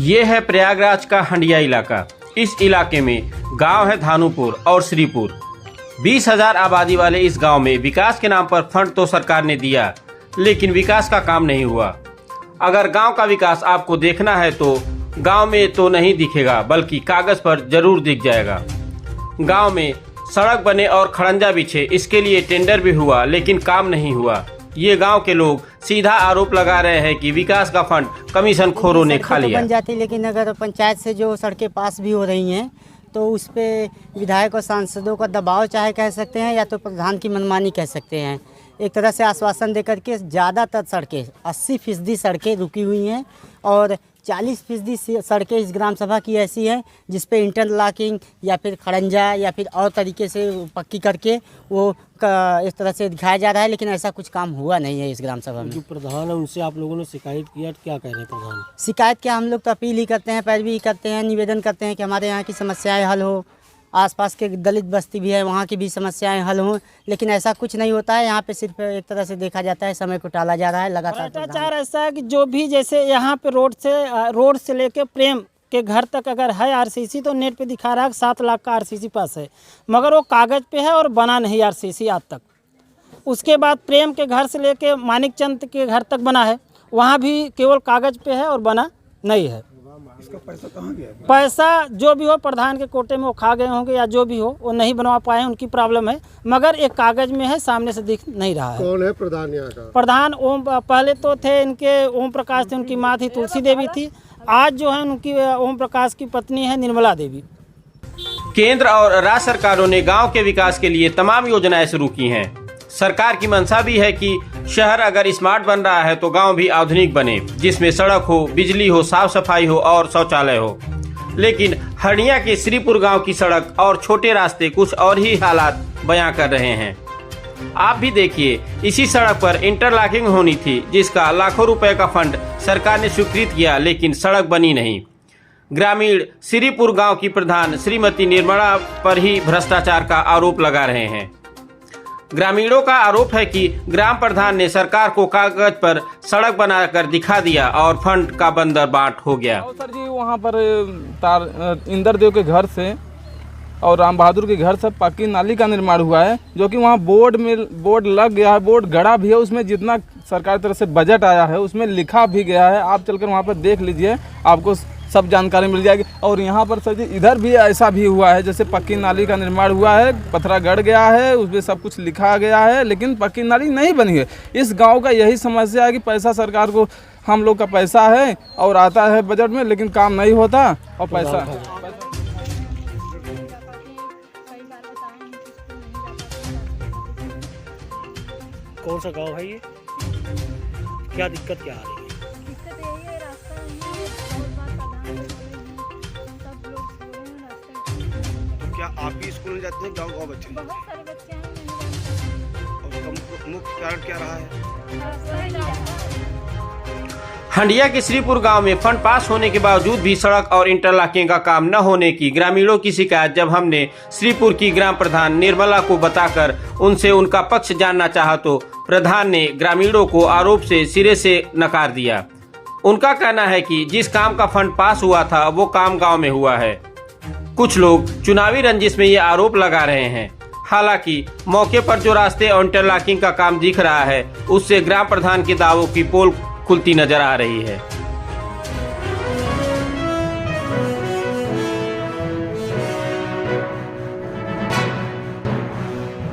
ये है प्रयागराज का हंडिया इलाका। इस इलाके में गांव है धानुपुर और श्रीपुर। 20,000 आबादी वाले इस गांव में विकास के नाम पर फंड तो सरकार ने दिया, लेकिन विकास का काम नहीं हुआ। अगर गांव का विकास आपको देखना है तो गांव में तो नहीं दिखेगा, बल्कि कागज पर जरूर दिख जाएगा। गांव में सड़क बने और खड़ंजा बिछे, इसके लिए टेंडर भी हुआ, लेकिन काम नहीं हुआ। ये गांव के लोग सीधा आरोप लगा रहे हैं कि विकास का फंड कमीशन खोरों ने खा लिया। बन जाती, लेकिन अगर पंचायत से जो सड़कें पास भी हो रही हैं तो उस पे विधायक और सांसदों का दबाव चाहे कह सकते हैं, या तो प्रधान की मनमानी कह सकते हैं। एक तरह से आश्वासन देकर के ज़्यादातर सड़कें 80% सड़कें रुकी हुई हैं और 40% सड़कें इस ग्राम सभा की ऐसी हैं जिस पे इंटरलॉकिंग या फिर खड़ंजा या फिर और तरीके से पक्की करके वो इस तरह से दिखाया जा रहा है, लेकिन ऐसा कुछ काम हुआ नहीं है इस ग्राम सभा में। जो प्रधान है उनसे आप लोगों ने शिकायत किया, क्या कह रहे हैं प्रधान? शिकायत क्या, हम लोग तो अपील ही करते हैं, पैरवी करते हैं, निवेदन करते हैं कि हमारे यहाँ की समस्याएँ हल हो। आसपास के दलित बस्ती भी है, वहाँ की भी समस्याएं हल हों, लेकिन ऐसा कुछ नहीं होता है। यहाँ पे सिर्फ एक तरह से देखा जाता है, समय को टाला जा रहा है लगातार। भ्रष्टाचार ऐसा है कि जो भी जैसे यहाँ पे रोड से लेके प्रेम के घर तक अगर है आरसीसी, तो नेट पे दिखा रहा है 7 लाख का आरसीसी पास है, मगर वो कागज़ पे है और बना नहीं आरसीसी आज तक। उसके बाद प्रेम के घर से लेके मानिक चंद के घर तक बना है, वहाँ भी केवल कागज़ पे है और बना नहीं है। इसका पैसा कहाँ गया? पैसा जो भी हो प्रधान के कोटे में वो खा गए होंगे, या जो भी हो वो नहीं बनवा पाए, उनकी प्रॉब्लम है, मगर एक कागज में है, सामने से दिख नहीं रहा है। कौन है प्रधान यहाँ का? प्रधान पहले तो थे इनके ओम प्रकाश थे, उनकी माँ थी तुलसी देवी थी। आज जो है उनकी ओम प्रकाश की पत्नी है निर्मला देवी। केंद्र और राज्य सरकारों ने गांव के विकास के लिए तमाम योजनाएं शुरू की हैं। सरकार की मंशा भी है कि शहर अगर स्मार्ट बन रहा है तो गांव भी आधुनिक बने, जिसमें सड़क हो, बिजली हो, साफ सफाई हो और शौचालय हो। लेकिन हंडिया के श्रीपुर गांव की सड़क और छोटे रास्ते कुछ और ही हालात बयां कर रहे हैं। आप भी देखिए, इसी सड़क पर इंटरलॉकिंग होनी थी, जिसका लाखों रुपए का फंड सरकार ने स्वीकृत किया, लेकिन सड़क बनी नहीं। ग्रामीण श्रीपुर गांव की प्रधान श्रीमती निर्मला पर ही भ्रष्टाचार का आरोप लगा रहे हैं। ग्रामीणों का आरोप है कि ग्राम प्रधान ने सरकार को कागज पर सड़क बनाकर दिखा दिया और फंड का बंदर बाट हो गया। सर जी, वहाँ पर इंद्रदेव के घर से और राम बहादुर के घर से पक्की नाली का निर्माण हुआ है, जो कि वहाँ बोर्ड लग गया है, बोर्ड गड़ा भी है। उसमें जितना सरकार तरफ से बजट आया है उसमें लिखा भी गया है। आप चलकर वहाँ पर देख लीजिए, आपको सब जानकारी मिल जाएगी। और यहाँ पर सर जी इधर भी ऐसा भी हुआ है, जैसे पक्की नाली का निर्माण हुआ है, पथरा गड़ गया है, उसमें सब कुछ लिखा गया है, लेकिन पक्की नाली नहीं बनी है। इस गांव का यही समस्या है कि पैसा सरकार को, हम लोग का पैसा है और आता है बजट में, लेकिन काम नहीं होता और पैसा कौन सा गांव है ये? क्या दिक्कत क्या आ रही है? दिक्कत यही है, रास्ता नहीं है, सब लोग सो रहे हैं रास्ते। तो क्या आप भी स्कूल में जाते हैं? गाँव बच्चे? बहुत सारे बच्चे हैं नहीं जाते। और मुख्य कारण क्या रहा है? रास्ता ही नहीं है। हंडिया के श्रीपुर गांव में फंड पास होने के बावजूद भी सड़क और इंटरलॉकिंग का काम न होने की ग्रामीणों की शिकायत जब हमने श्रीपुर की ग्राम प्रधान निर्मला को बताकर उनसे उनका पक्ष जानना चाहा, तो प्रधान ने ग्रामीणों को आरोप से सिरे से नकार दिया। उनका कहना है कि जिस काम का फंड पास हुआ था वो काम गाँव में हुआ है। कुछ लोग चुनावी रंजिश में ये आरोप लगा रहे हैं। हालांकि मौके पर जो रास्ते और इंटरलॉकिंग का काम दिख रहा है, उससे ग्राम प्रधान के दावों की पोल खुलती नजर आ रही है।